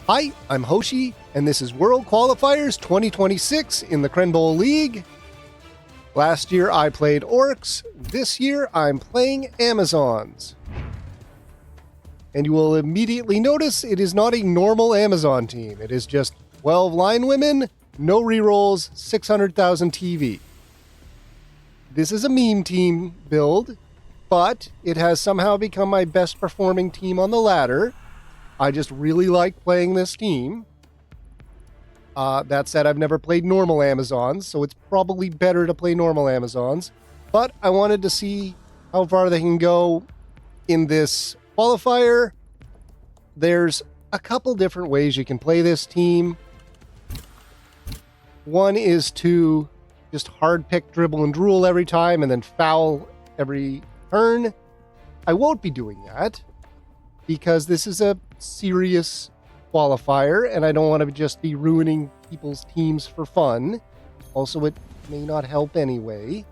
Hi, I'm Hoshi, and this is World Qualifiers 2026 in the Crenbowl League. Last year I played Orcs, this year I'm playing Amazons. And you will immediately notice it is not a normal Amazon team. It is just 12 line women, no rerolls, 600,000 TV. This is a meme team build, but it has somehow become my best performing team on the ladder. I just really like playing this team. That said, I've never played normal Amazons, so it's probably better to play normal Amazons. But I wanted to see how far they can go in this qualifier. There's a couple different ways you can play this team. One is to just hard pick, dribble, and drool every time and then foul every turn. I won't be doing that because this is a serious qualifier and I don't want to just be ruining people's teams for fun. Also, it may not help anyway.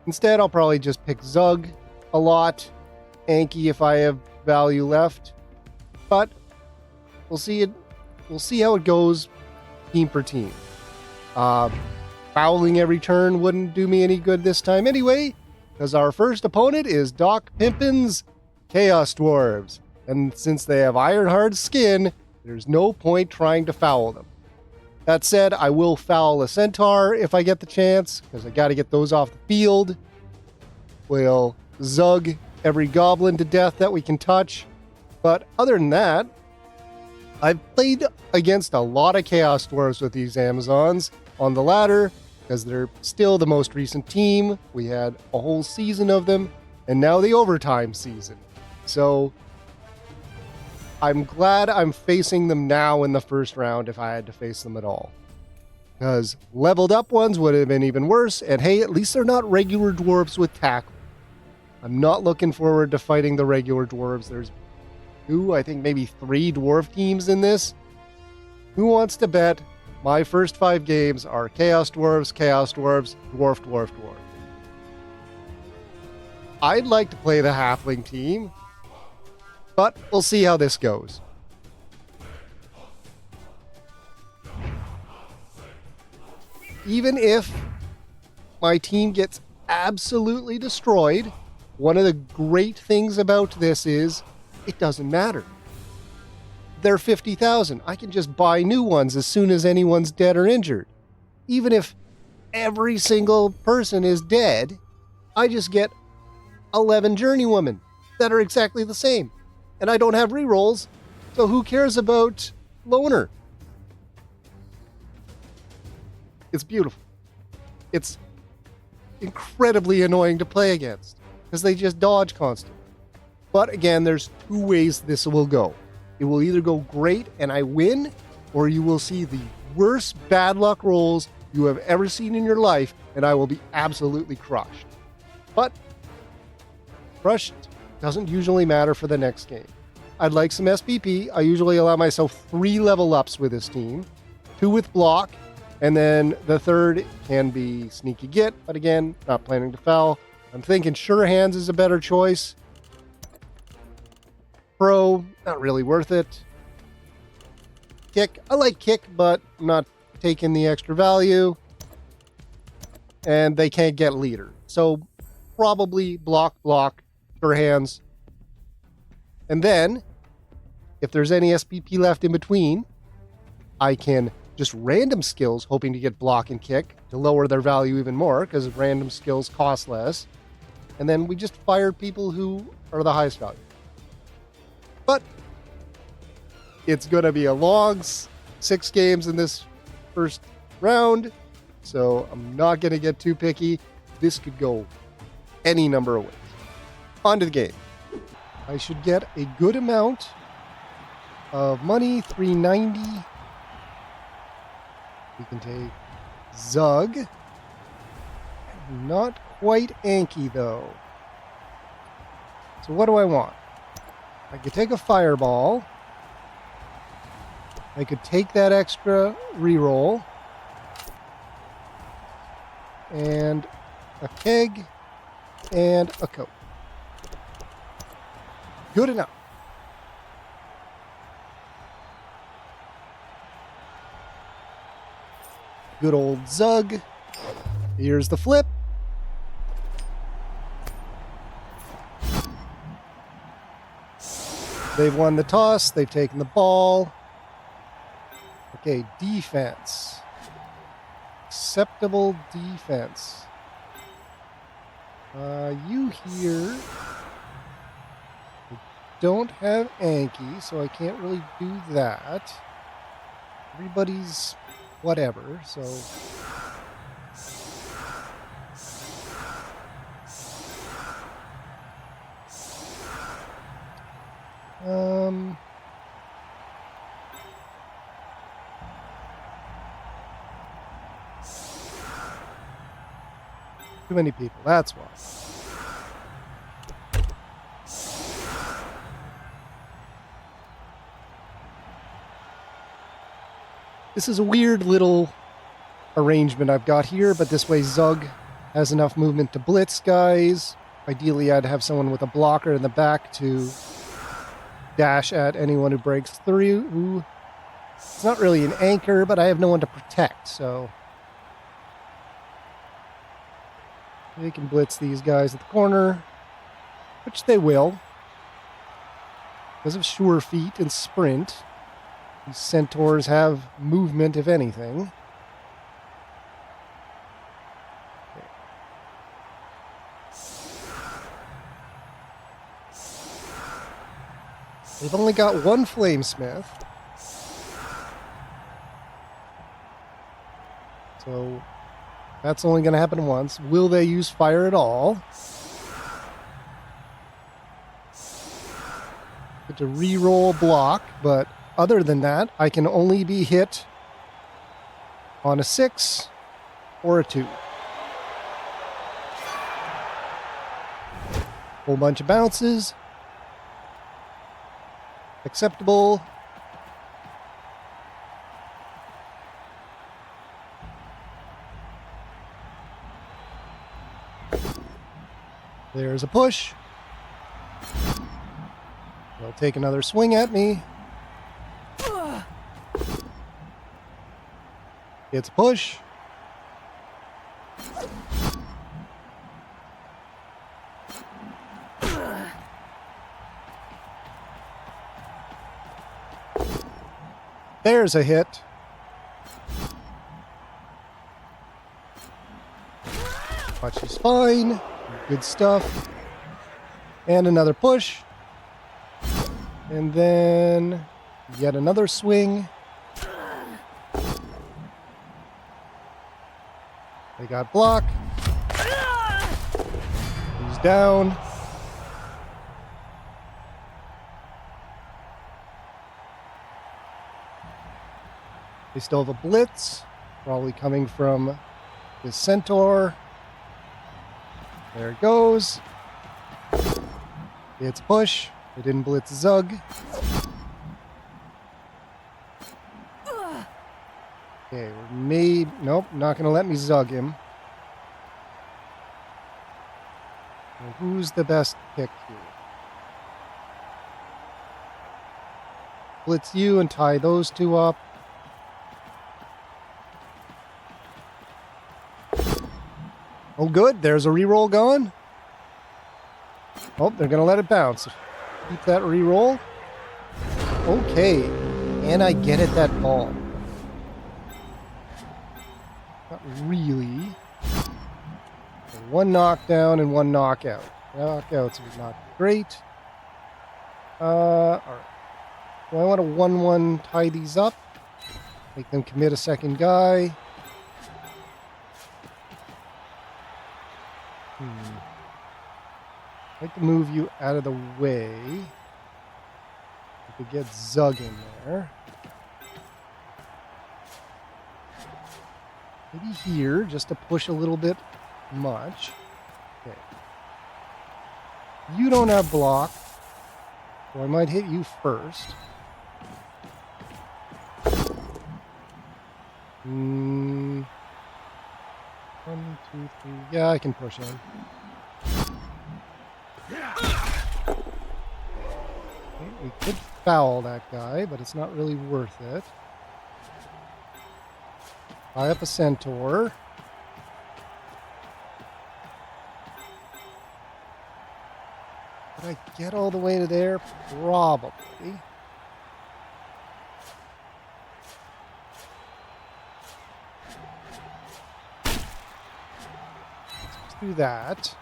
Instead, I'll probably just pick Zug a lot, Anki if I have value left, but we'll see it. We'll see how it goes team per team. Fouling every turn wouldn't do me any good this time anyway, because our first opponent is Doc Pimpin's Chaos Dwarves. And since they have iron-hard skin, there's no point trying to foul them. That said, I will foul a Centaur if I get the chance, because I got to get those off the field. We'll Zug every Goblin to death that we can touch. But other than that, I've played against a lot of Chaos Dwarves with these Amazons on the ladder, because they're still the most recent team. We had a whole season of them, and now the overtime season. So I'm glad I'm facing them now in the first round if I had to face them at all. Because leveled up ones would have been even worse, and hey, at least they're not regular dwarves with tackle. I'm not looking forward to fighting the regular dwarves. There's I think maybe 3 dwarf teams in this. Who wants to bet my first 5 games are Chaos Dwarves, Dwarf, Dwarf. I'd like to play the Halfling team, but we'll see how this goes. Even if my team gets absolutely destroyed, one of the great things about this is it doesn't matter. They're 50,000. I can just buy new ones as soon as anyone's dead or injured. Even if every single person is dead, I just get 11 journeywomen that are exactly the same. And I don't have rerolls, so who cares about Loner? It's beautiful. It's incredibly annoying to play against because they just dodge constantly. But again, there's 2 ways this will go. It will either go great and I win, or you will see the worst bad luck rolls you have ever seen in your life, and I will be absolutely crushed. But crushed doesn't usually matter for the next game. I'd like some SPP. I usually allow myself 3 level ups with this team, 2 with block, and then the third can be sneaky git, but again, not planning to foul. I'm thinking sure hands is a better choice. Pro, not really worth it. Kick, I like kick, but I'm not taking the extra value. And they can't get leader. So probably block, sure hands. And then, if there's any SPP left in between, I can just random skills, hoping to get block and kick to lower their value even more, because random skills cost less. And then we just fire people who are the highest value. But it's going to be a long 6 games in this first round, so I'm not going to get too picky. This could go any number of ways. On to the game. I should get a good amount of money, 390. We can take Zug. Not quite Anki, though. So what do I want? I could take a fireball. I could take that extra reroll. And a keg. And a coat. Good enough. Good old Zug. Here's the flip. They've won the toss. They've taken the ball. Okay, defense. Acceptable defense. You here don't have Anki, so I can't really do that. Everybody's whatever, so... Too many people, that's why. This is a weird little arrangement I've got here, but this way Zug has enough movement to blitz guys. Ideally, I'd have someone with a blocker in the back to dash at anyone who breaks through. It's not really an anchor, but I have no one to protect, so... They can blitz these guys at the corner, which they will. Because of sure feet and sprint, these centaurs have movement, if anything. Okay. They've only got one flamesmith. So... that's only going to happen once. Will they use fire at all? Get to re-roll block, but other than that, I can only be hit on a 6 or a 2. Whole bunch of bounces. Acceptable. There's a push. They'll take another swing at me. It's a push. There's a hit. Watch his spine. Good stuff. And another push. And then yet another swing. They got block. He's down. They still have a blitz, probably coming from this centaur. There it goes. It's push. They didn't blitz Zug. Okay, nope, not going to let me Zug him. Well, who's the best pick here? Blitz you and tie those two up. Oh, good. There's a reroll going. Oh, they're going to let it bounce. Keep that reroll. Okay. And I get it, that ball. Not really. So one knockdown and one knockout. Knockouts are not great. All right. So I want to 1-1 tie these up. Make them commit a second guy. I'd like to move you out of the way. I could get Zug in there. Maybe here, just to push a little bit much. Okay. You don't have block, so I might hit you first. 1, 2, 3. Yeah, I can push him. We could foul that guy, but it's not really worth it. Tie up a centaur. Did I get all the way to there? Probably. Let's do that.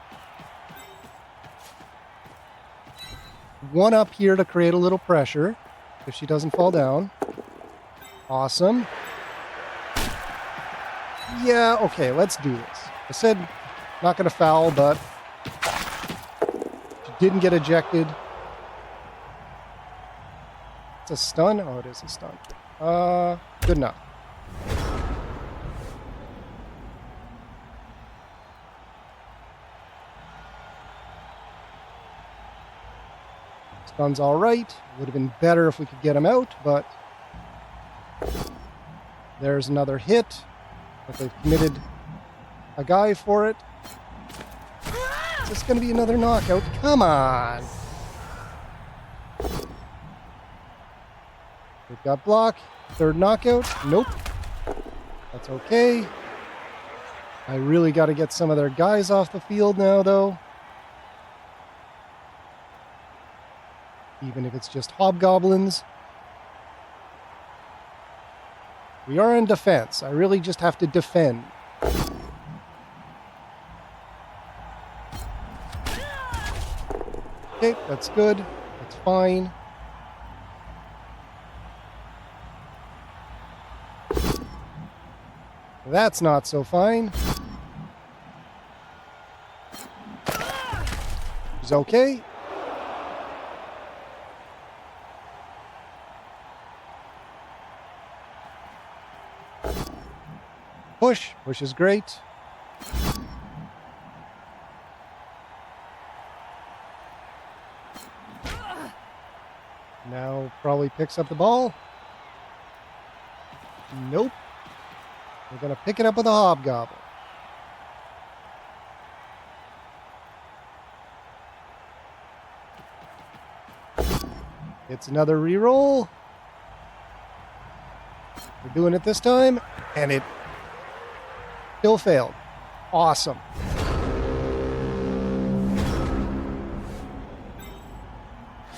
One up here to create a little pressure if she doesn't fall down. Awesome. Yeah, okay, let's do this. I said not going to foul, but she didn't get ejected. It's a stun? Oh, it is a stun. Good enough. Stun's all right. Would have been better if we could get him out, but there's another hit. But they've committed a guy for it. Is this going to be another knockout? Come on. We've got block. Third knockout. Nope. That's okay. I really got to get some of their guys off the field now, though. Even if it's just hobgoblins. We are in defense. I really just have to defend. Okay, that's good. That's fine. That's not so fine. It's okay. Push. Push is great. Now probably picks up the ball. Nope. We're going to pick it up with a hobgoblin. It's another reroll. We're doing it this time, and it still failed. Awesome.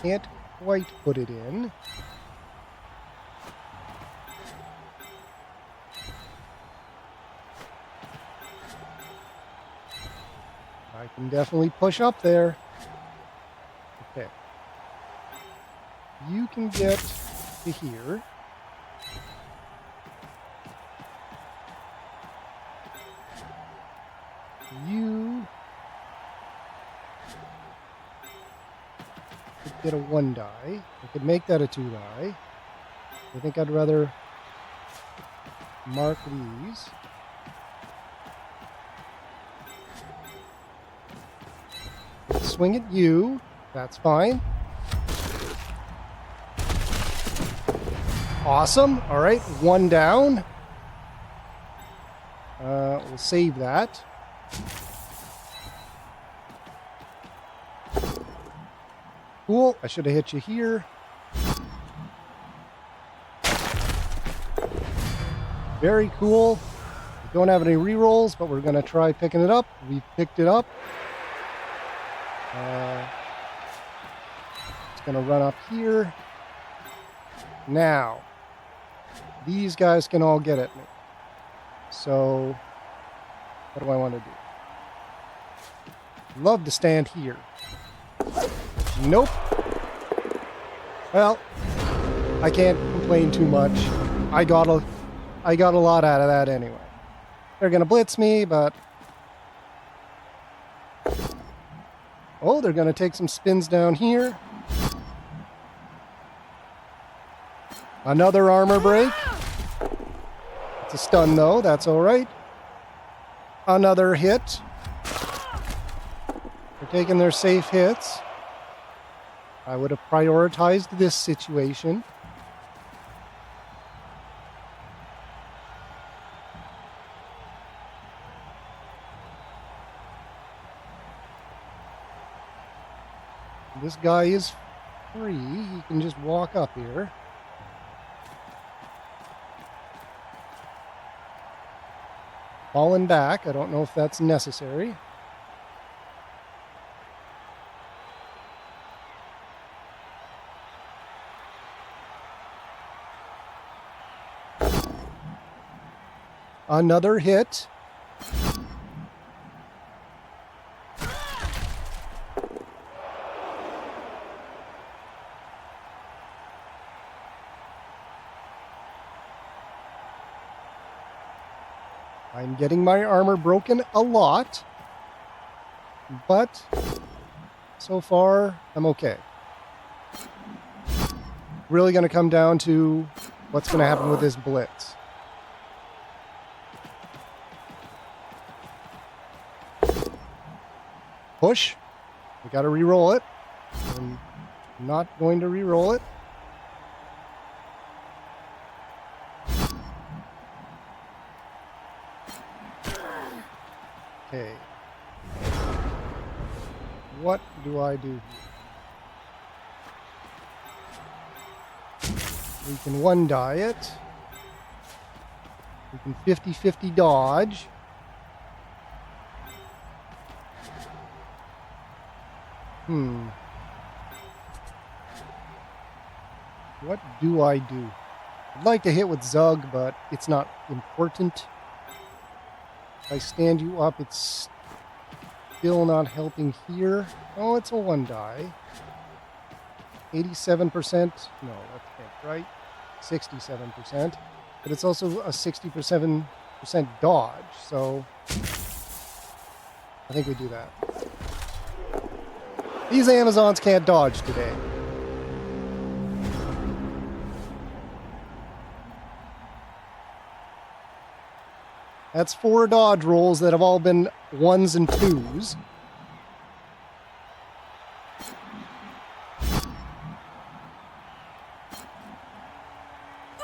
Can't quite put it in. I can definitely push up there. Okay. You can get to here. You could get a 1 die. I could make that a 2 die. I think I'd rather mark these. Swing at you. That's fine. Awesome. All right, 1 down. We'll save that. Cool. I should have hit you here. Very cool. We don't have any rerolls, but we're going to try picking it up. We picked it up. It's going to run up here. Now, these guys can all get at me. So, what do I want to do? Love to stand here. Nope. Well, I can't complain too much. I got a lot out of that anyway. They're gonna blitz me, but oh, they're gonna take some spins down here. Another armor break. It's a stun though, that's all right. Another hit. They're taking their safe hits. I would have prioritized this situation. This guy is free. He can just walk up here. fallen back. I don't know if that's necessary. Another hit. I'm getting my armor broken a lot, but so far I'm okay. Really going to come down to what's going to happen with this blitz. Push. We got to re-roll it. I'm not going to re-roll it. Okay. What do I do here? We can one die it. We can 50-50 dodge. What do I do? I'd like to hit with Zug, but it's not important. If I stand you up, it's still not helping here. Oh, it's a one die. 87%. No, that's not right. 67%. But it's also a 67% dodge, so I think we do that. These Amazons can't dodge today. That's 4 dodge rolls that have all been 1s and 2s.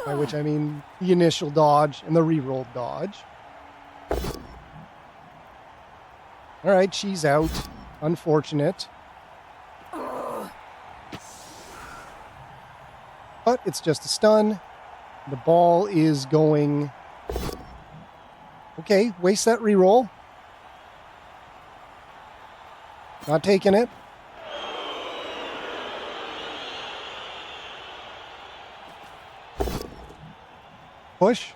By which I mean the initial dodge and the re-rolled dodge. Alright, she's out. Unfortunate. But it's just a stun. The ball is going... Okay, waste that reroll. Not taking it. Push.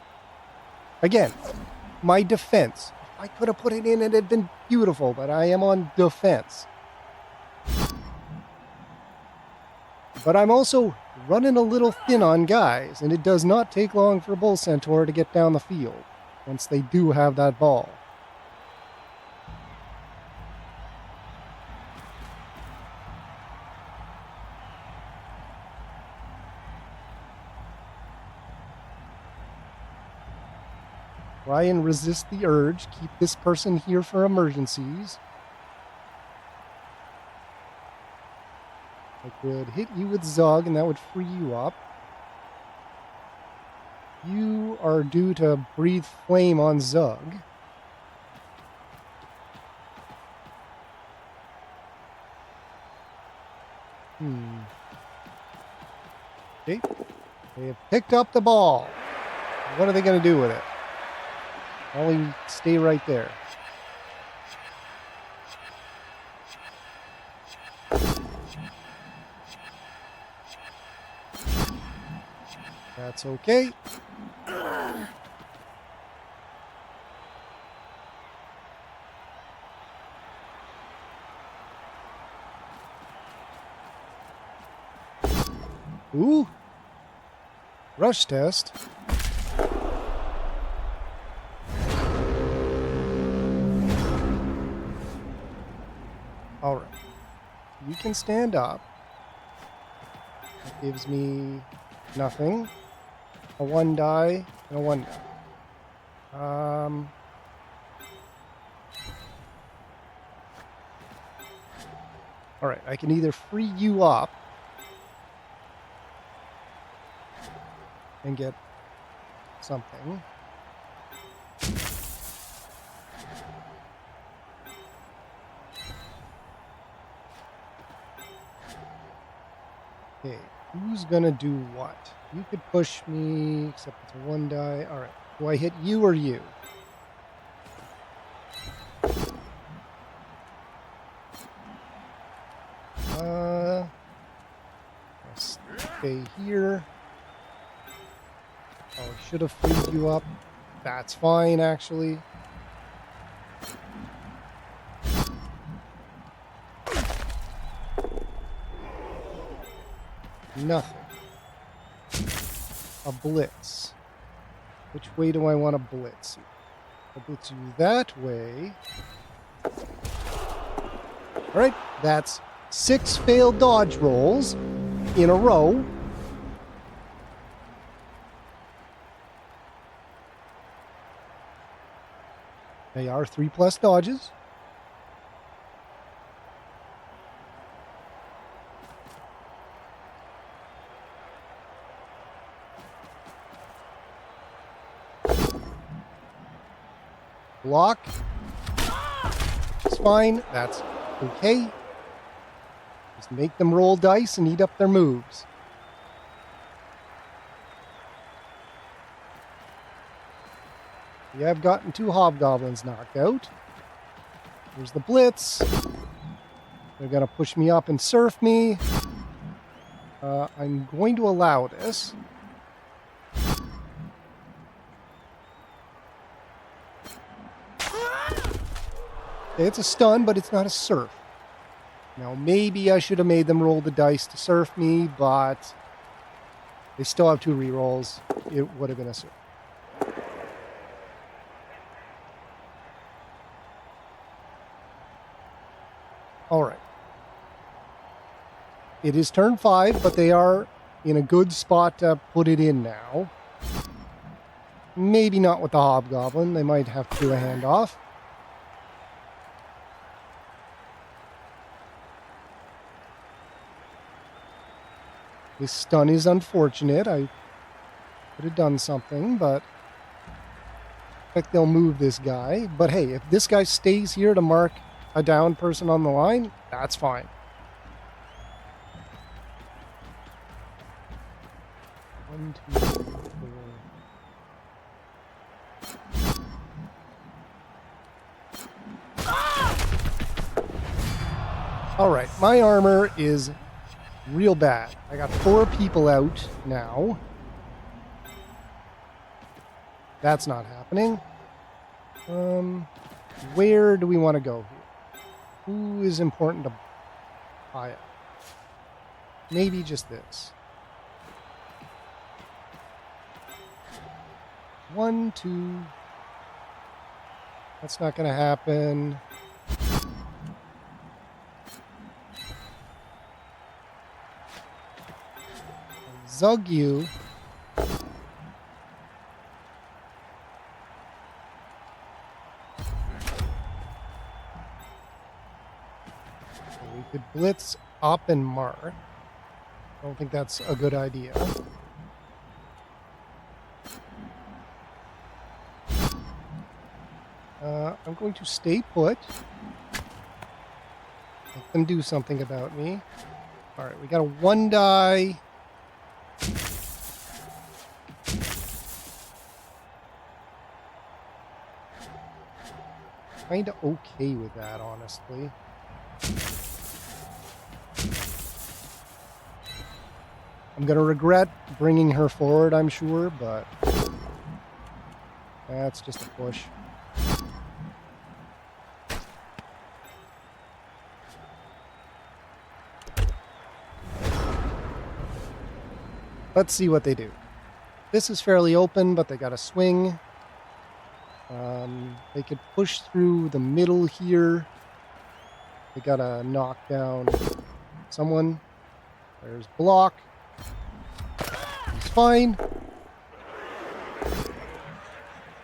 Again, my defense. I could have put it in and it had been beautiful, but I am on defense. But I'm also running a little thin on guys, and it does not take long for Bull Centaur to get down the field once they do have that ball. Try and resist the urge. Keep this person here for emergencies. I could hit you with Zug, and that would free you up. You are due to breathe flame on Zug. Okay. They have picked up the ball. What are they going to do with it? Probably stay right there. That's okay. Ooh. Rush test. All right. You can stand up. That gives me nothing. A 1 die and a 1 die. All right. I can either free you up and get something. Okay, who's gonna do what? You could push me, except it's a 1 die. All right, do I hit you or you? Let's stay here. Oh, I should have freed you up. That's fine, actually. Nothing. A blitz. Which way do I want to blitz you? I'll blitz you that way. Alright, that's 6 failed dodge rolls in a row. They are 3+ dodges. Block. It's fine. That's okay. Just make them roll dice and eat up their moves. Yeah, I've gotten 2 hobgoblins knocked out. Here's the blitz. They're going to push me up and surf me. I'm going to allow this. Okay, it's a stun, but it's not a surf. Now, maybe I should have made them roll the dice to surf me, but they still have 2 rerolls. It would have been a surf. All right. It is turn 5, but they are in a good spot to put it in now. Maybe not with the hobgoblin. They might have to do a handoff. This stun is unfortunate. I could have done something, but I think they'll move this guy. But hey, if this guy stays here to mark a down person on the line, that's fine. One, two, three, four. All right, my armor is real bad. I got 4 people out now. That's not happening. Where do we want to go here? Who is important to buy it? Maybe just this. 1, 2. That's not going to happen. Zug you. We could blitz up and mark. I don't think that's a good idea. I'm going to stay put. Let them do something about me. All right, we got a 1 die. Kind of okay with that, honestly. I'm going to regret bringing her forward, I'm sure, but that's just a push. Let's see what they do. This is fairly open, but they got a swing. They could push through the middle here. They got to knock down someone. There's block. He's fine.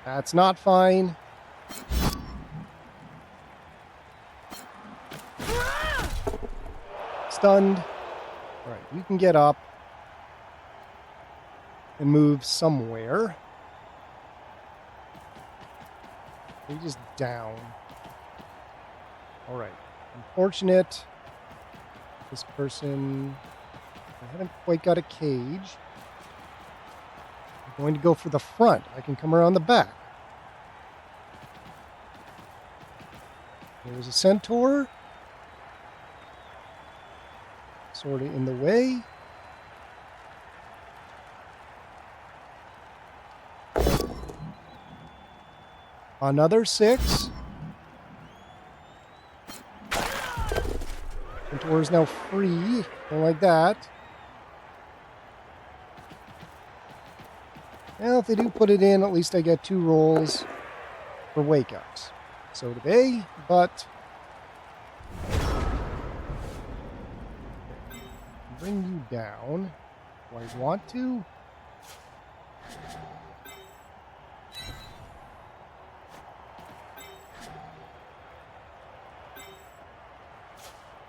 That's not fine. Stunned. All right, you can get up and move somewhere. He's just down. All right. Unfortunate. This person, I haven't quite got a cage. I'm going to go for the front. I can come around the back. There's a centaur. sort of in the way. Another 6. Centaur is now free. Don't like that. Well, if they do put it in, at least I get 2 rolls for wake-ups. So do they, but... bring you down. Do I want to?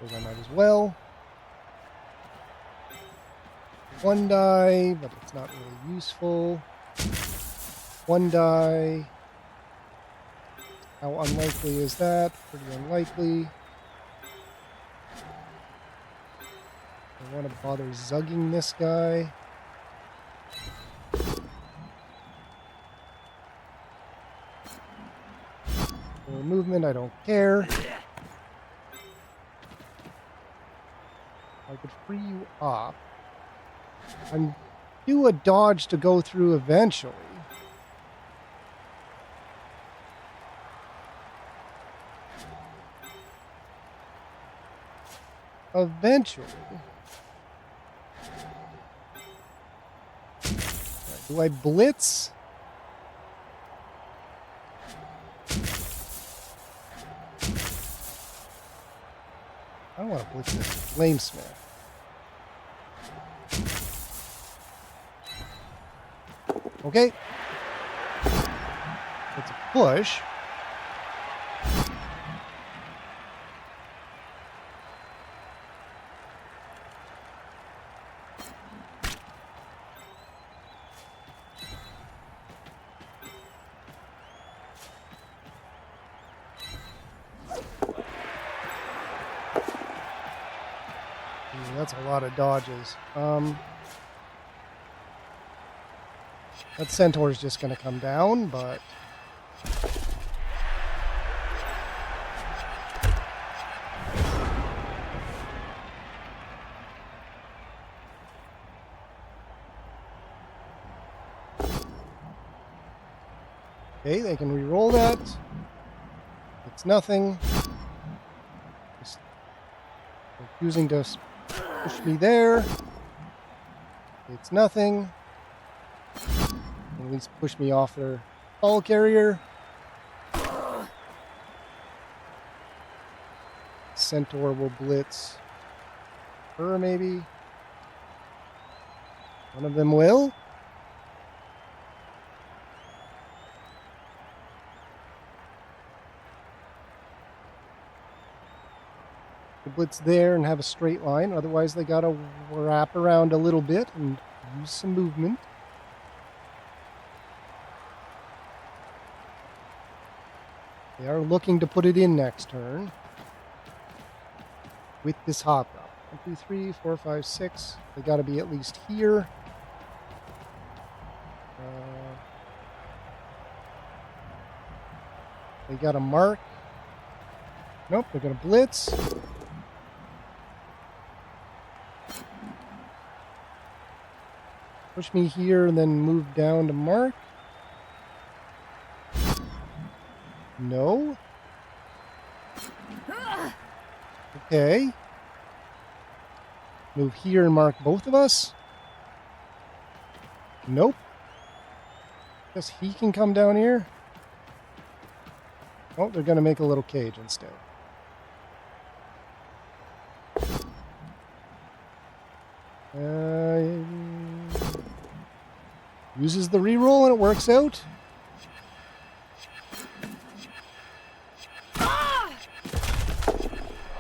Because I might as well. 1 die, but it's not really useful. 1 die. How unlikely is that? Pretty unlikely. I want to bother zugging this guy. For movement, I don't care. I could free you up. I'm do a dodge to go through eventually. Eventually. Do I blitz? I don't want to blitz this flamesmith. Okay. It's a push. That's a lot of dodges. That centaur's just going to come down, but... okay, they can re-roll that. It's nothing. Just refusing to push me there. It's nothing. At least push me off their ball carrier. Centaur will blitz her, maybe. One of them will. Blitz there and have a straight line. Otherwise, they gotta wrap around a little bit and use some movement. They are looking to put it in next turn with this hop up. 1, 2, 3, 4, 5, 6. They got to be at least here. They got a mark. Nope, they're going to blitz. Push me here and then move down to mark. No. Okay. Move here and mark both of us. Nope. Guess he can come down here. Oh, they're going to make a little cage instead. Uses the reroll and it works out.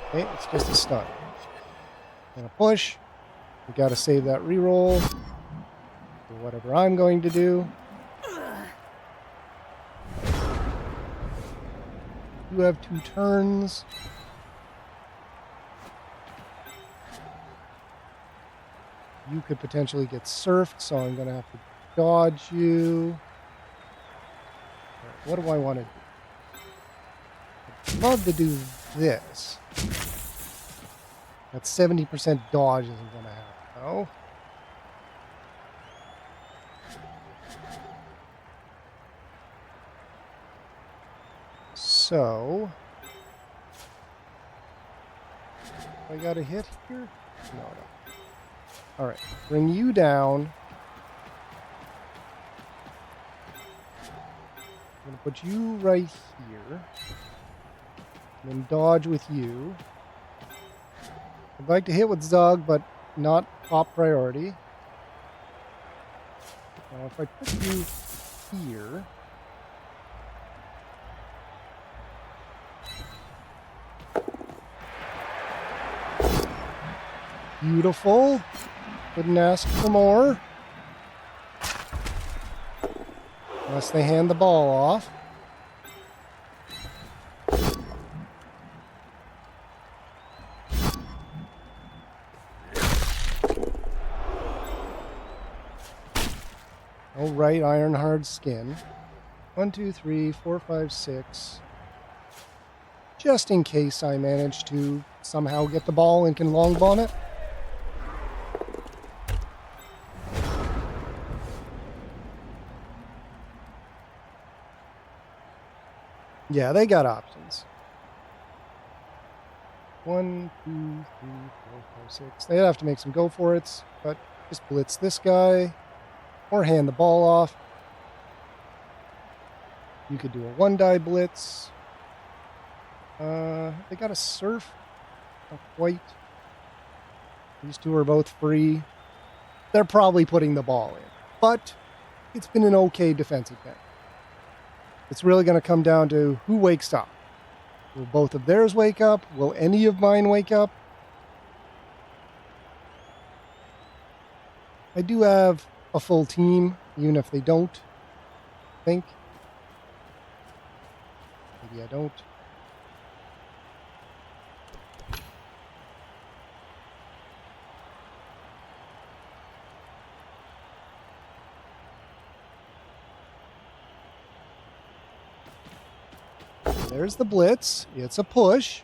Okay, it's just a stun. And a push. We got to save that reroll for whatever I'm going to do. You have 2 turns. You could potentially get surfed, so I'm going to have to dodge you. Right, what do I want to do? I'd love to do this. That 70% dodge isn't going to happen, though. So, I got a hit here? No. All right, bring you down. I'm going to put you right here. And then dodge with you. I'd like to hit with Zug, but not top priority. Now, if I put you here... Beautiful. Couldn't ask for more. Unless they hand the ball off. All right, iron hard skin. 1, 2, 3, 4, 5, 6. Just in case I manage to somehow get the ball and can long ball it. Yeah, they got options. 1, 2, 3, 4, 5, 6. They'd have to make some go for it, but just blitz this guy or hand the ball off. You could do a 1-die blitz. They got a surf. Not quite. These two are both free. They're probably putting the ball in, but it's been an okay defensive game. It's really going to come down to who wakes up. Will both of theirs wake up? Will any of mine wake up? I do have a full team, even if they don't. I think. Maybe I don't. There's the blitz. It's a push.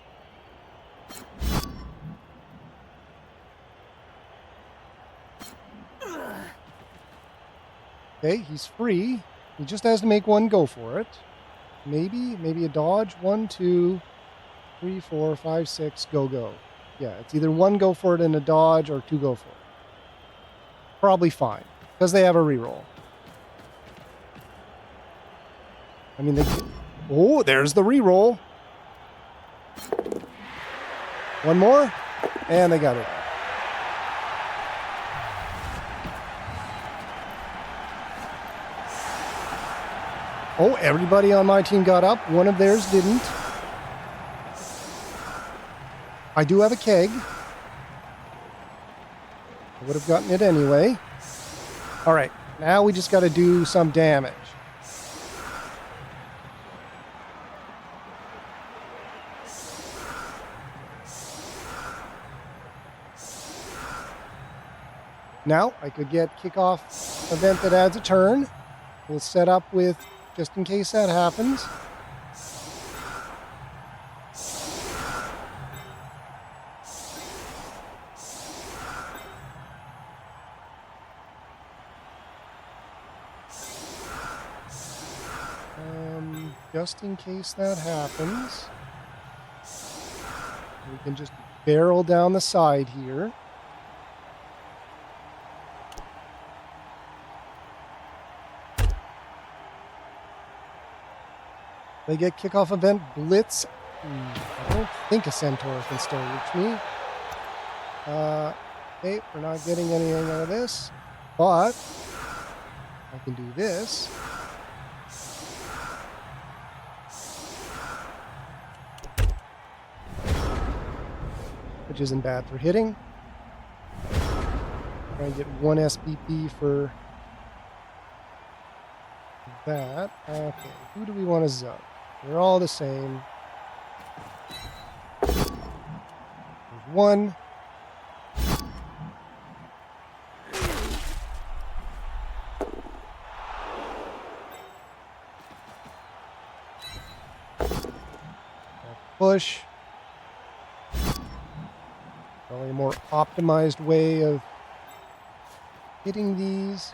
Okay, he's free. He just has to make one go for it. Maybe a dodge. 1, 2, 3, 4, 5, 6. Go. Yeah, it's either one go for it and a dodge or 2 go for it. Probably fine because they have a reroll. I mean, oh, there's the reroll. One more, and they got it. Oh, everybody on my team got up. One of theirs didn't. I do have a keg. I would have gotten it anyway. All right, now we just got to do some damage. Now, I could get kickoff event that adds a turn. We'll set up with, just in case that happens. Just in case that happens. We can just barrel down the side here. They get kickoff event blitz. I don't think a centaur can still reach me. Okay, we're not getting anything out of this, but I can do this. Which isn't bad for hitting. Try and get 1 SPP for that. Okay, who do we want to zug? They're all the same. There's 1. Push. Probably a more optimized way of hitting these.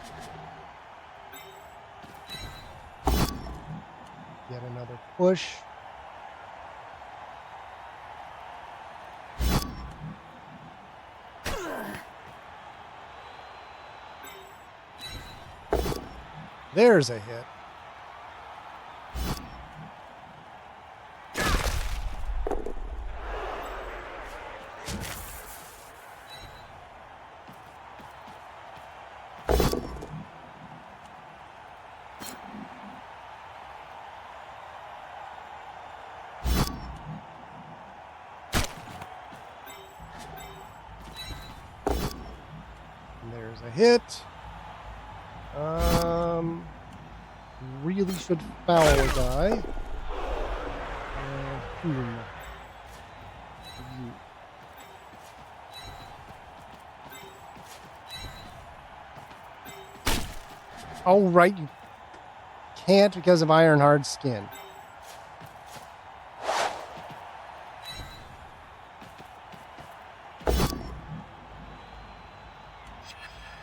Get another push. There's a hit. There's a hit. Really should foul a guy. Oh, right. You can't because of Ironhard skin.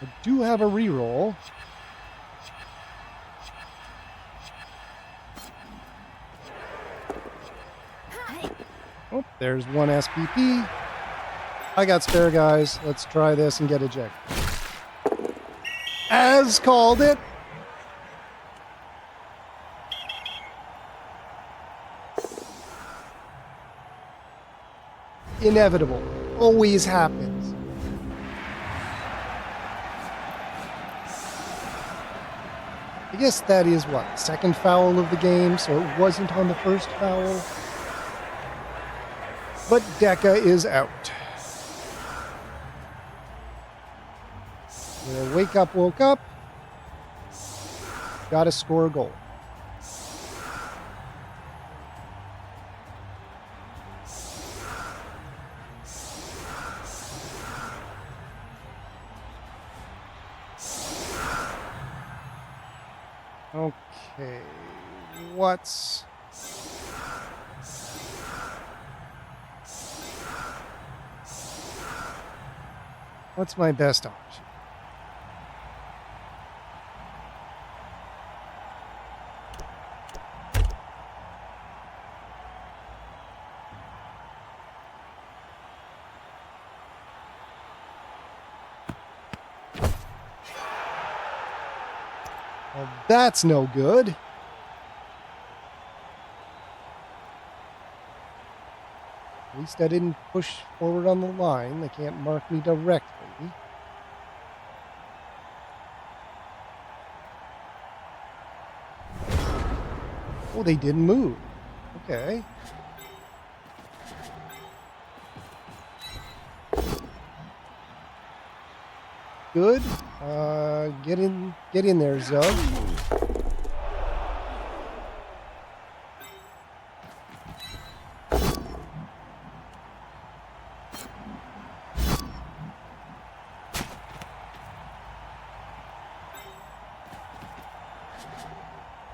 I do have a reroll. Oh, there's one SPP. I got spare guys. Let's try this and get ejected. As called it. Inevitable. Always happens. I guess that is what? Second foul of the game, so it wasn't on the first foul. But Deca is out. Woke up. Gotta score a goal. Okay, what's my best option? Well, that's no good. At least I didn't push forward on the line. They can't mark me directly. Oh, they didn't move. Okay. Good. Get in there, Zug.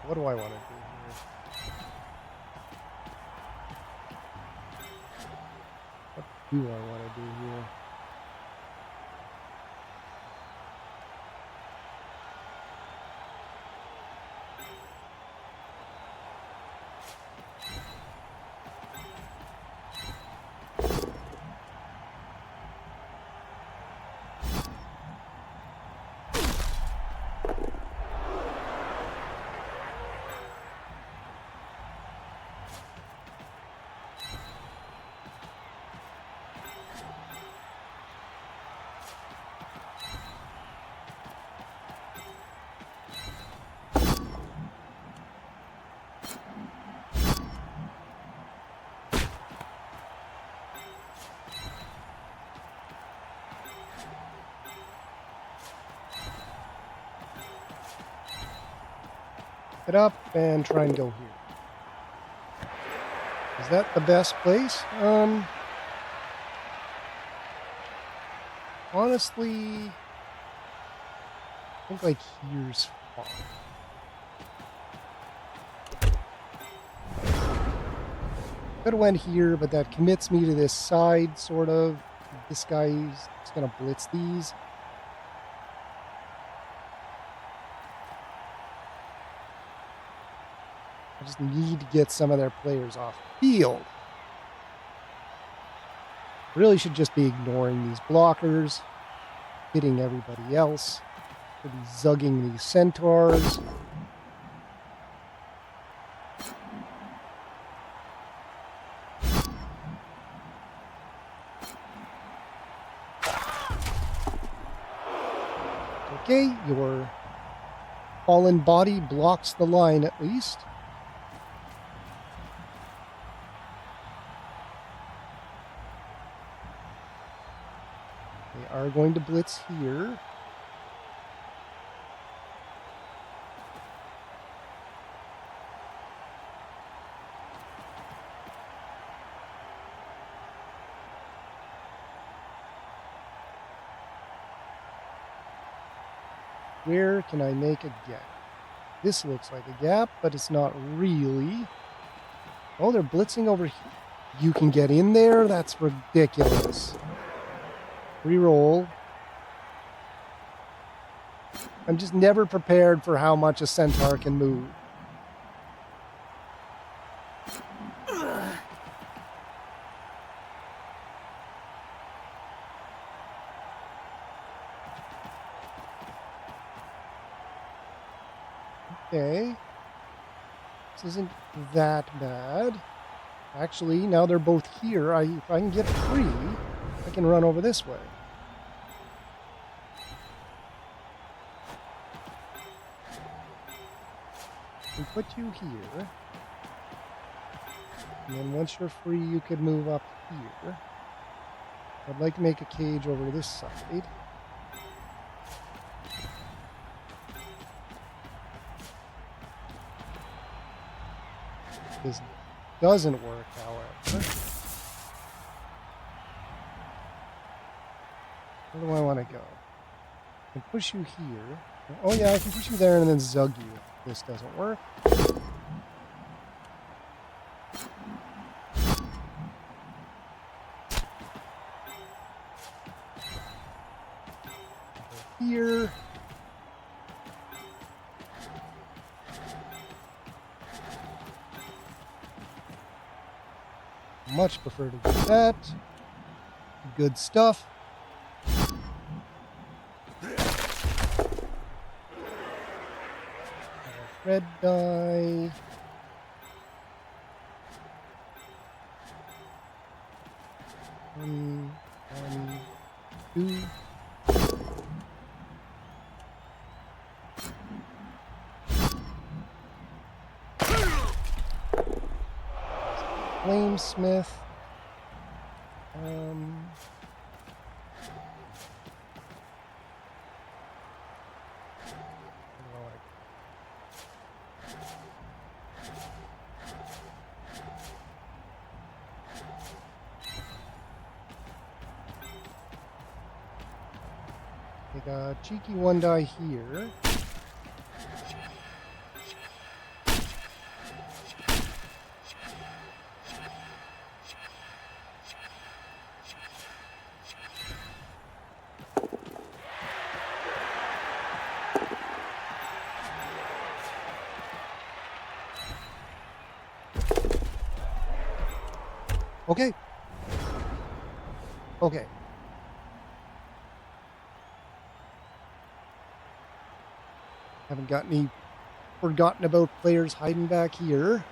What do I want to do here? What do I want to do here? It up and try and go here. Is that the best place? Honestly, I think like here's fine. Could have went here, but that commits me to this side, sort of. This guy's just gonna blitz these. I just need to get some of their players off the field. Really should just be ignoring these blockers, hitting everybody else. Should be zugging these centaurs. Okay, your fallen body blocks the line at least. They are going to blitz here. Where can I make a gap? This looks like a gap, but it's not really. Oh, they're blitzing over here. You can get in there? That's ridiculous. Reroll. I'm just never prepared for how much a centaur can move. Okay. This isn't that bad. Actually, now they're both here. If I can get free, I can run over this way. We put you here. And then once you're free, you could move up here. I'd like to make a cage over this side. This doesn't work, however. Where do I want to go? I can push you here. Oh yeah, I can push you there and then zug you if this doesn't work. Here. Much prefer to do that. Good stuff. Red die. One, two. Flamesmith. Take a cheeky one die here. Okay. Okay. Haven't got any forgotten about players hiding back here.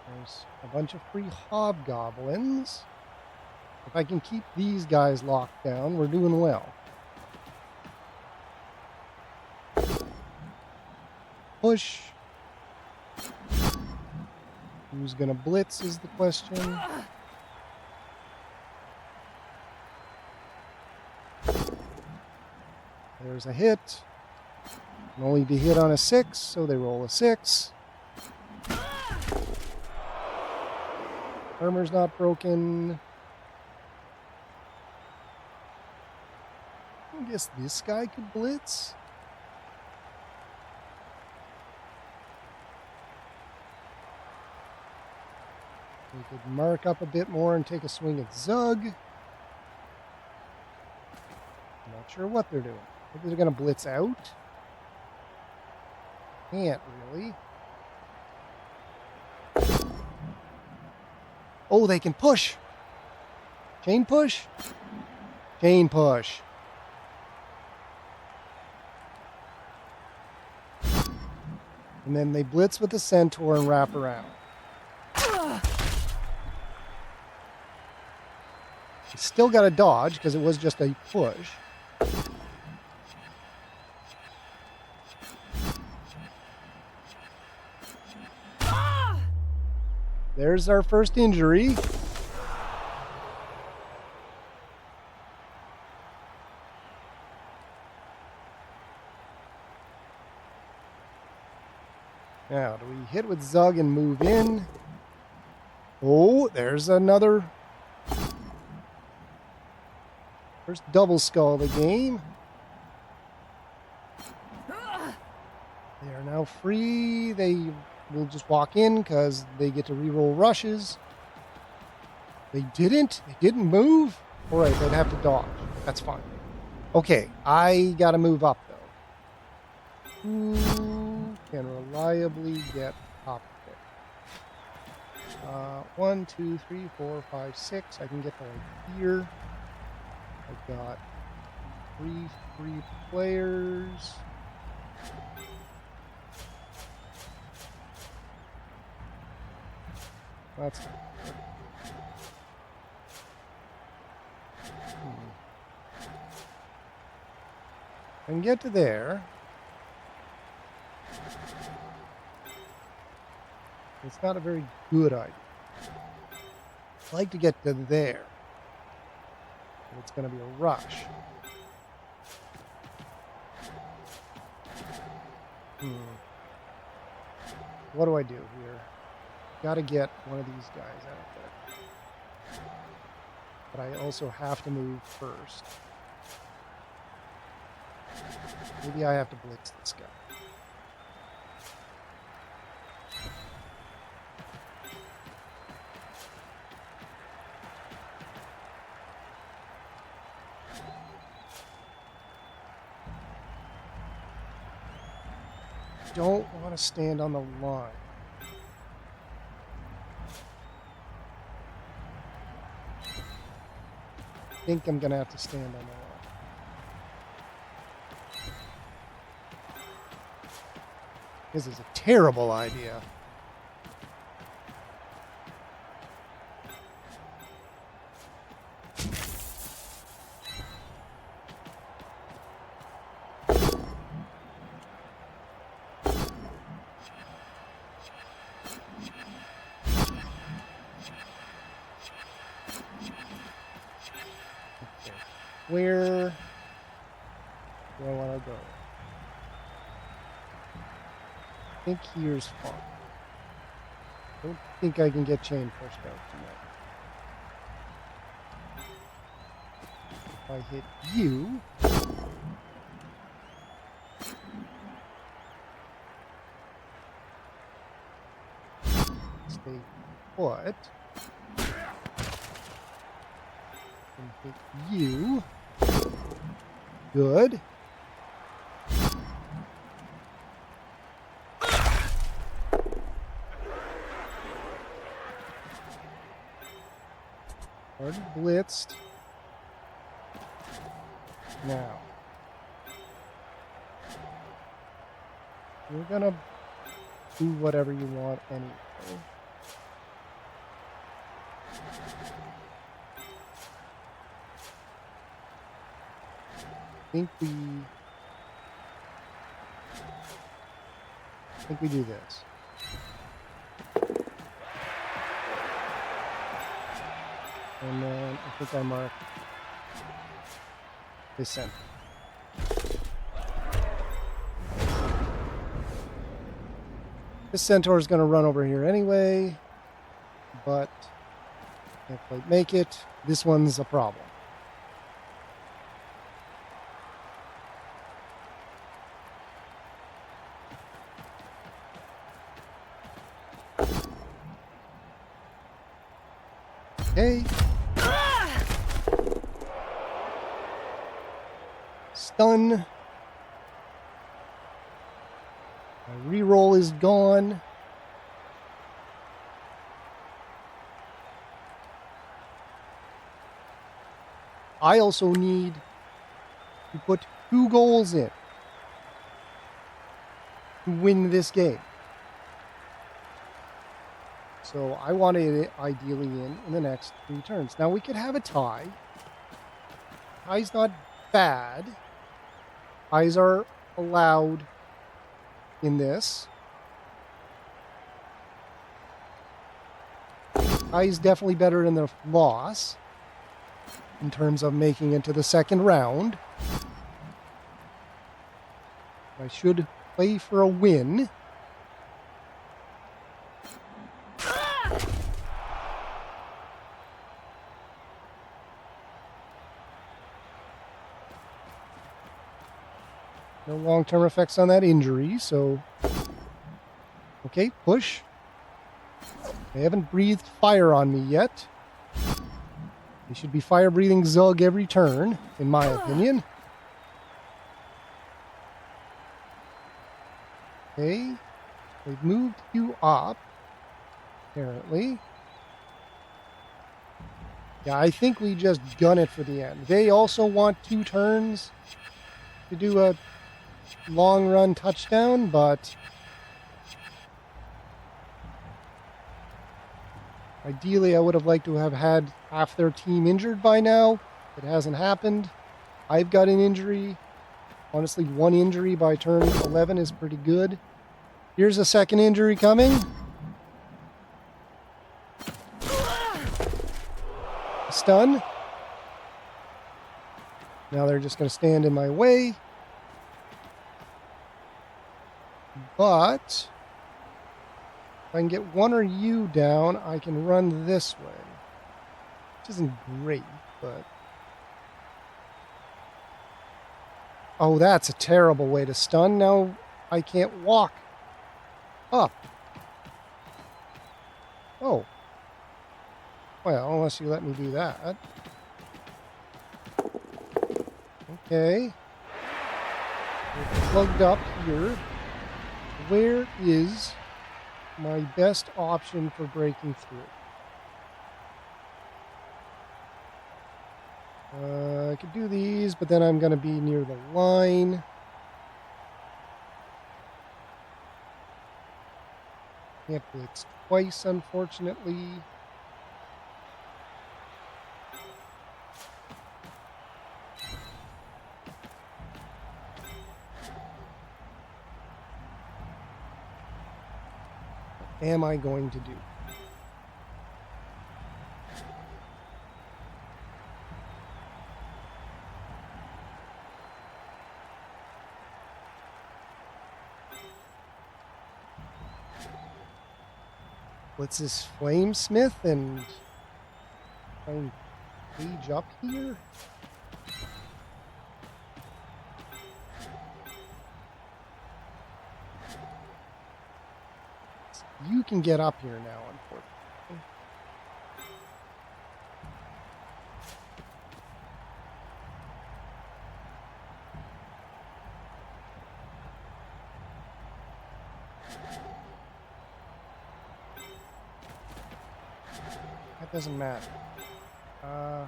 There's a bunch of free hobgoblins. If I can keep these guys locked down, we're doing well. Push. Who's gonna blitz is the question. There's a hit. Can only be hit on a 6, so they roll a 6. Armor's not broken. I guess this guy could blitz. We could mark up a bit more and take a swing at Zug. I'm not sure what they're doing. Maybe they're going to blitz out. Can't really. Oh, they can push. Chain push? Chain push. And then they blitz with the centaur and wrap around. Still got to dodge because it was just a push. There's our first injury. Now, do we hit with Zug and move in? Oh, there's another. First double skull of the game. They are now free. They will just walk in because they get to reroll rushes. They didn't move. All right, they'd have to dodge. That's fine. Okay, I got to move up, though. Who can reliably get up there? 1, 2, 3, 4, 5, 6. I can get to like here. I've got 3 free players. That's not good. I can get to there. It's not a very good idea. I'd like to get to there. But it's going to be a rush. What do I do here? Got to get one of these guys out there. But I also have to move first. Maybe I have to blitz this guy. Don't want to stand on the line. I think I'm going to have to stand on the line. This is a terrible idea. Where do I want to go? I think here's fine. Don't think I can get chain pushed out tonight. If I hit you, stay put, and hit you. Good. Already blitzed. Now, you're gonna do whatever you want anyway. I think we do this. And then I think I mark this center. This centaur is going to run over here anyway, but Can't quite make it. This one's a problem. Okay. Stun. My reroll is gone. I also need to put 2 goals in to win this game. So I want it ideally in the next 3 turns. Now we could have a tie. Tie's not bad. Ties are allowed in this. Tie's definitely better than the loss in terms of making it to the second round. I should play for a win. No long-term effects on that injury, so... Okay, push. They haven't breathed fire on me yet. They should be fire-breathing Zug every turn, in my opinion. Okay. They've moved you up, apparently. Yeah, I think we just gun it for the end. They also want 2 turns to do a long run touchdown, but ideally I would have liked to have had half their team injured by now. It hasn't happened. I've got an injury. Honestly, 1 injury by turn 11 is pretty good. Here's a second injury coming. Stun. Now they're just going to stand in my way. But if I can get one or you down, I can run this way. Which isn't great, but... Oh, that's a terrible way to stun. Now I can't walk up. Oh. Well, unless you let me do that. Okay. We're plugged up here. Where is my best option for breaking through? I could do these, but then I'm going to be near the line. Can't blitz twice, unfortunately. What am I going to do? What's this Flamesmith and try and page up here? You can get up here now, unfortunately. That doesn't matter. I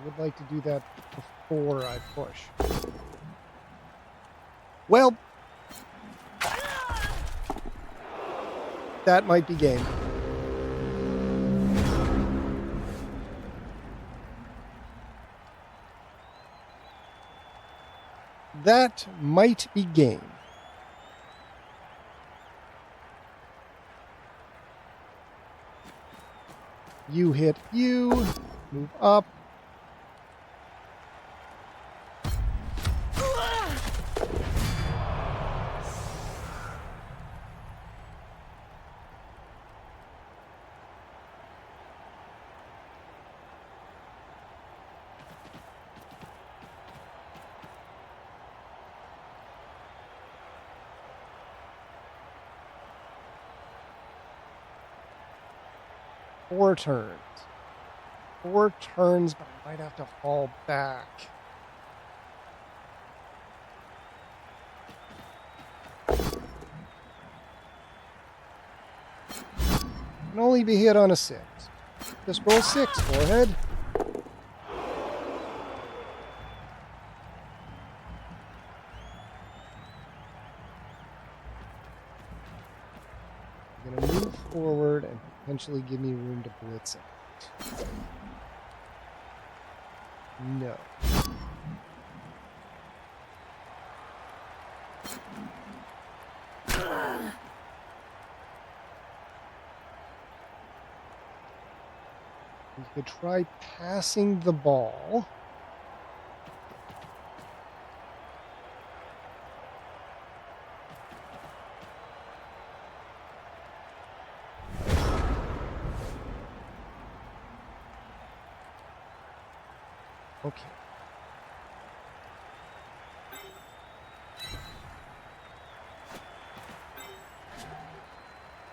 would like to do that before I push. Well, that might be game. That might be game. You hit you, move up. 4 turns. 4 turns, but I might have to fall back. Can only be hit on a 6. Just roll 6, forehead. I'm going to move forward and potentially give me room to blitz it. No. We could try passing the ball. Okay.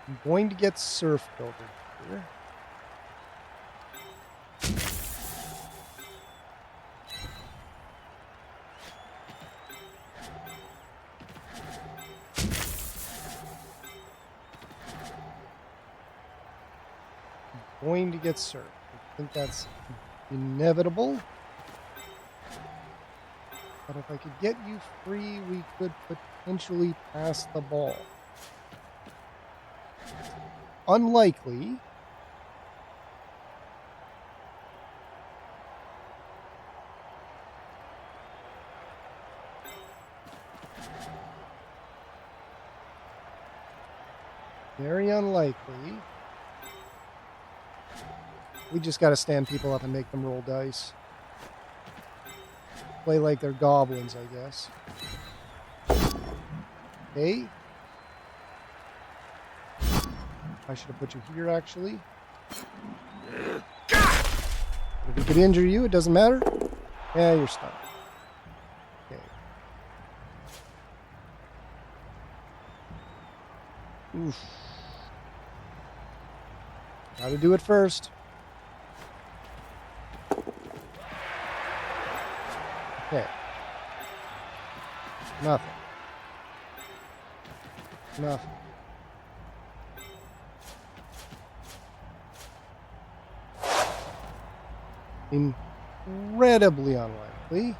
I'm going to get Surf Builder here. I'm going to get Surf. I think that's inevitable. But if I could get you free, we could potentially pass the ball. Unlikely. Very unlikely. We just got to stand people up and make them roll dice. Play like they're goblins, I guess. Okay. I should have put you here, actually. If we could injure you, it doesn't matter. Yeah, you're stunned. Okay. Oof. Gotta do it first. Okay. Nothing. Nothing. Incredibly unlikely.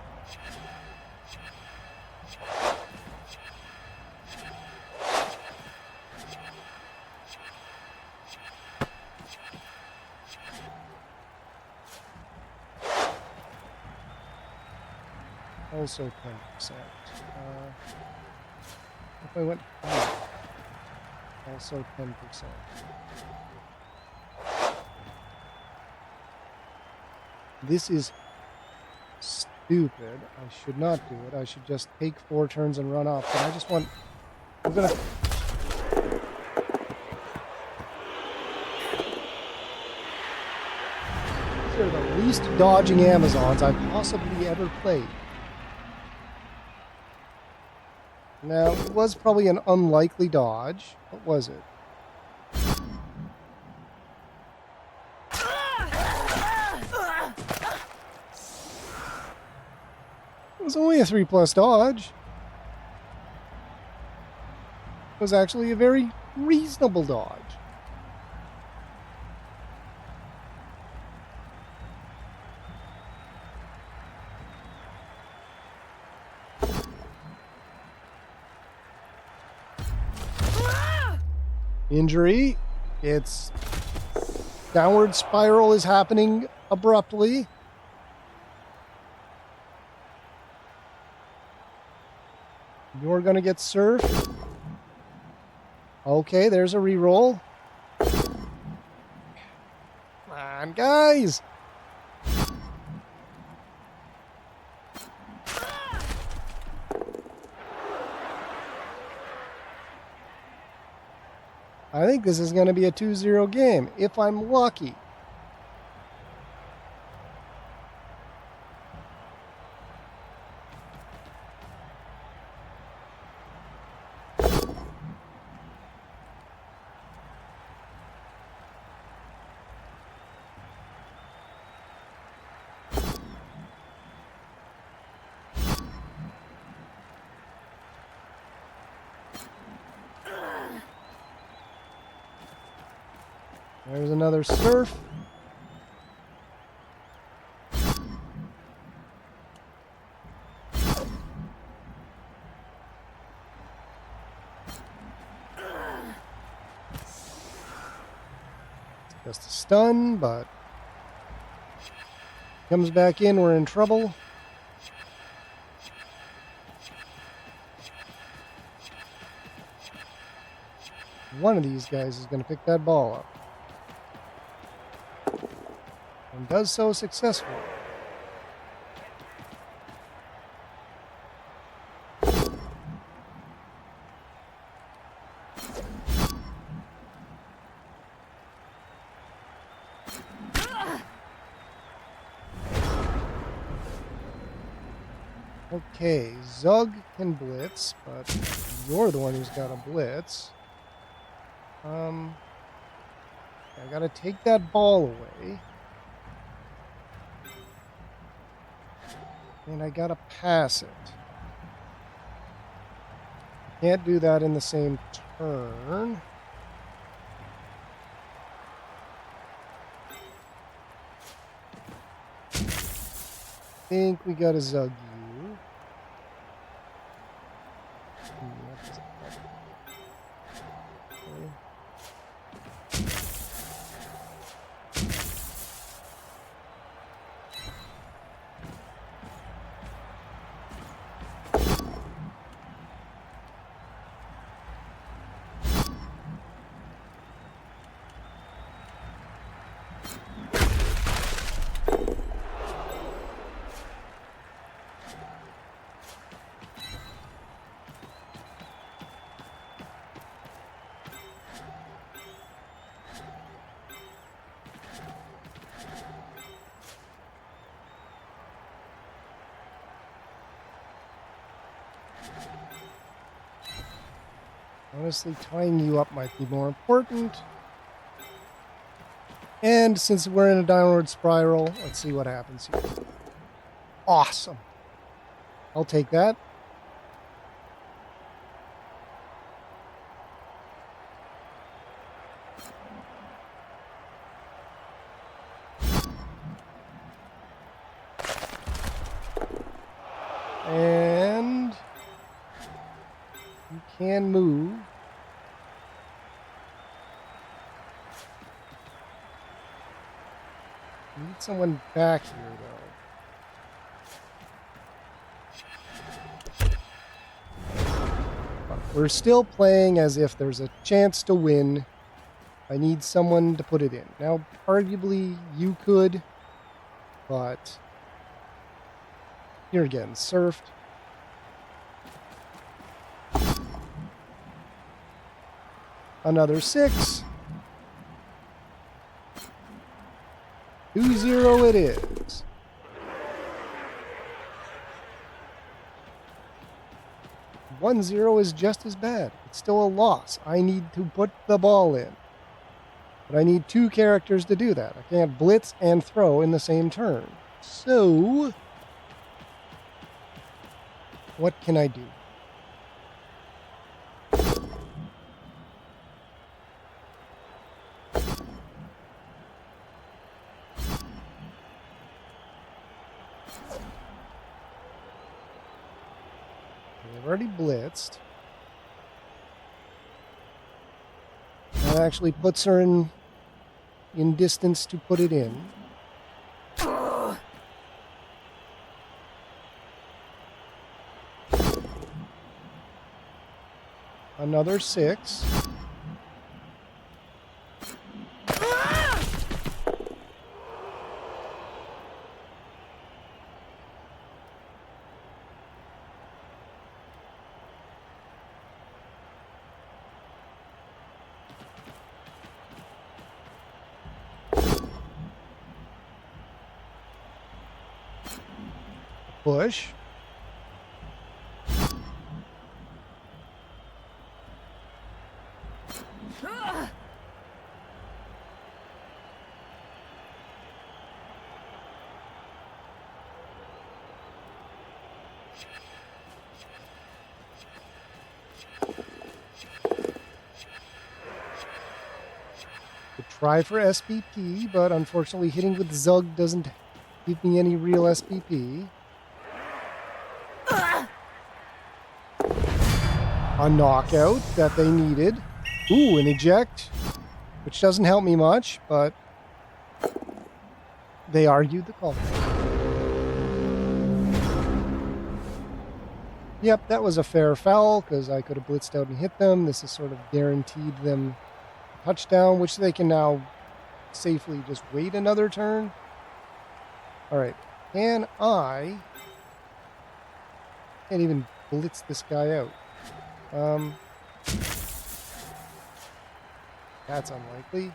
Also 10%. If I went higher, also 10%. This is stupid. I should not do it. I should just take 4 turns and run off. But I just want... I'm gonna... These are the least dodging Amazons I've possibly ever played. Now, it was probably an unlikely dodge. What was it? It was only a 3+ dodge. It was actually a very reasonable dodge. Injury. Its downward spiral is happening abruptly. You're going to get surfed. Okay, there's a reroll. Come on, guys. I think this is going to be a 2-0 game, if I'm lucky. There's another surf. Just a stun, but comes back in, we're in trouble. One of these guys is going to pick that ball up. And does so successfully. Okay, Zug can blitz, but you're the one who's got a blitz. I gotta take that ball away. And I gotta pass it. Can't do that in the same turn. Think we gotta Zug you. Honestly, tying you up might be more important. And since we're in a downward spiral, let's see what happens here. Awesome. I'll take that. And you can move. Need someone back here, though. But we're still playing as if there's a chance to win. I need someone to put it in. Now, arguably, you could, but here again, surfed. Another 6. 2-0 it is. One 0 is just as bad. It's still a loss. I need to put the ball in. But I need 2 characters to do that. I can't blitz and throw in the same turn. So, what can I do? They've already blitzed. That actually puts her in distance to put it in. Another 6. Push. try for SPP, but unfortunately hitting with Zug doesn't give me any real SPP. A knockout that they needed. Ooh, an eject, which doesn't help me much, but they argued the call. Yep, that was a fair foul because I could have blitzed out and hit them. This has sort of guaranteed them a touchdown, which they can now safely just wait another turn. All right, can't even blitz this guy out. That's unlikely.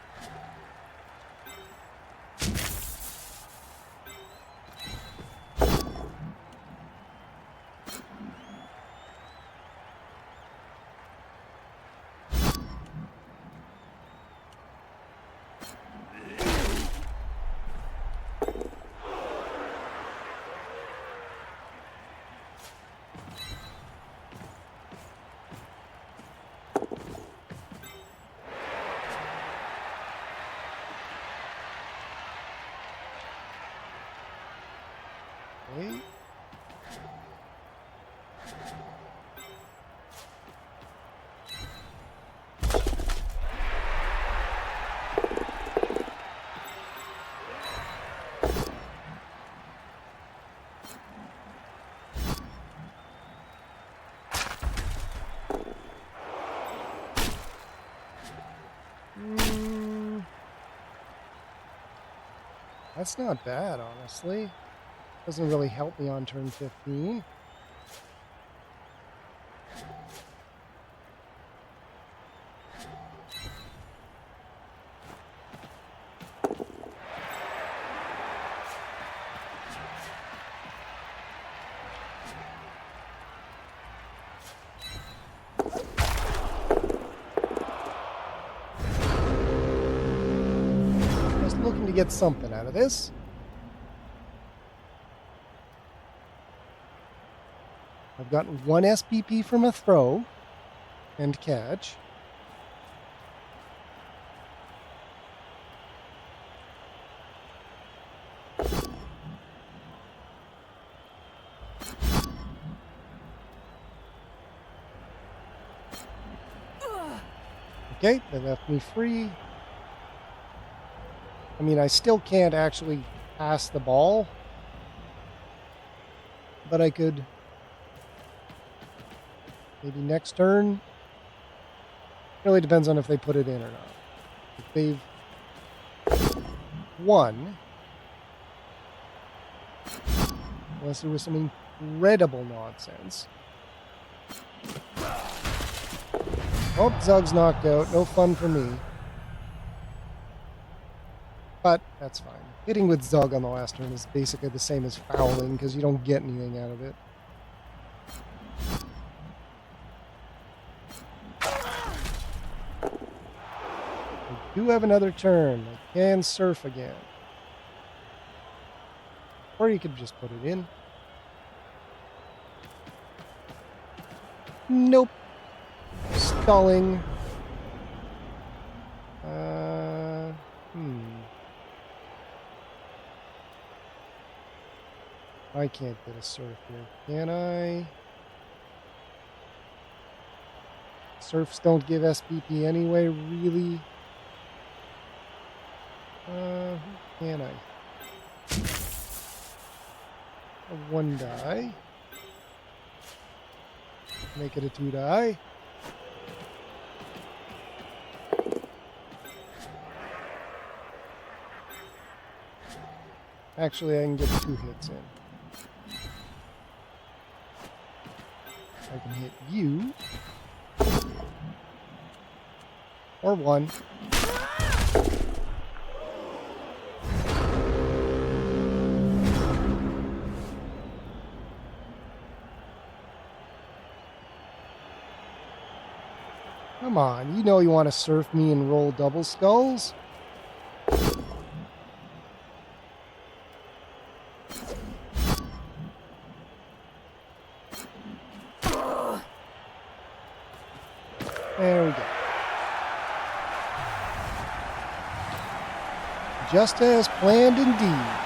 Okay. That's not bad, honestly. Doesn't really help me on turn 15. Just looking to get something out of this. I've gotten one SPP from a throw and catch. Okay, they left me free. I mean, I still can't actually pass the ball, but I could maybe next turn. Really depends on if they put it in or not. If they've won, unless there was some incredible nonsense. Oh, Zug's knocked out. No fun for me. But that's fine. Hitting with Zug on the last turn is basically the same as fouling because you don't get anything out of it. I do have another turn. I can surf again. Or you could just put it in. Nope. Stalling. I can't get a surf here, can I? Surfs don't give SPP anyway, really? Who can I? A 1 die. Make it a 2 die. Actually, I can get 2 hits in. I can hit you. Or 1. Come on, you know you want to surf me and roll double skulls? There we go. just as planned indeed.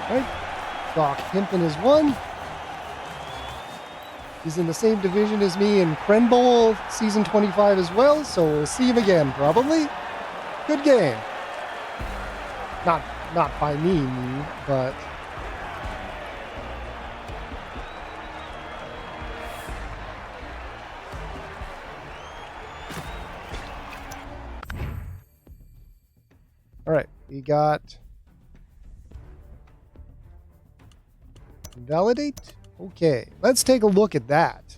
Right, Doc Pimpin is one. He's in the same division as me in Crenbowl, season 25 as well, so we'll see him again, probably. Good game. Not by me, but... Alright, we got... Validate? Okay, let's take a look at that.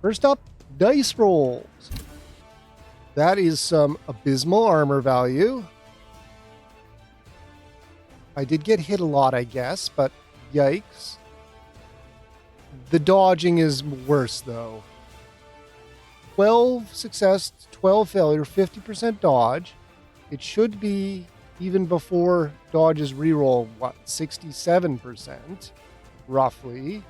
First up, dice rolls. That is some abysmal armor value. I did get hit a lot, I guess, but yikes. The dodging is worse, though. 12 success, 12 failure, 50% dodge. It should be, even before dodges reroll, what, 67%? Roughly.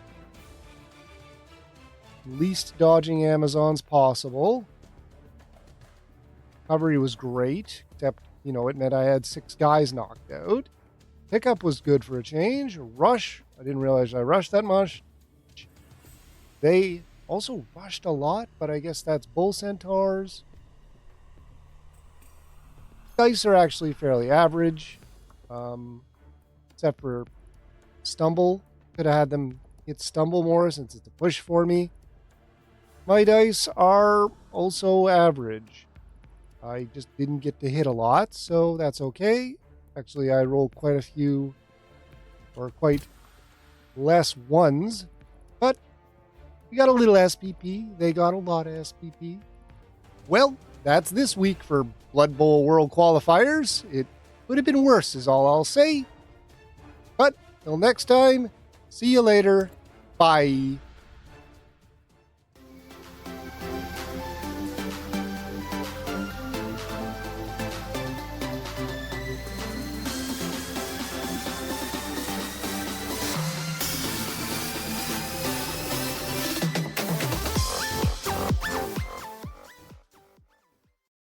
Least dodging Amazons possible. Recovery was great, except, you know, it meant I had 6 guys knocked out. Pickup was good for a change. Rush, I didn't realize I rushed that much. They also rushed a lot, but I guess that's bull centaurs. Dice are actually fairly average, except for stumble. Could have had them hit stumble more since it's a push for me. My dice are also average. I just didn't get to hit a lot, so that's okay. Actually, I rolled quite a few, or quite less ones, but we got a little SPP. They got a lot of SPP. Well, that's this week for Blood Bowl World Qualifiers. It could have been worse, is all I'll say. But till next time, see you later. Bye.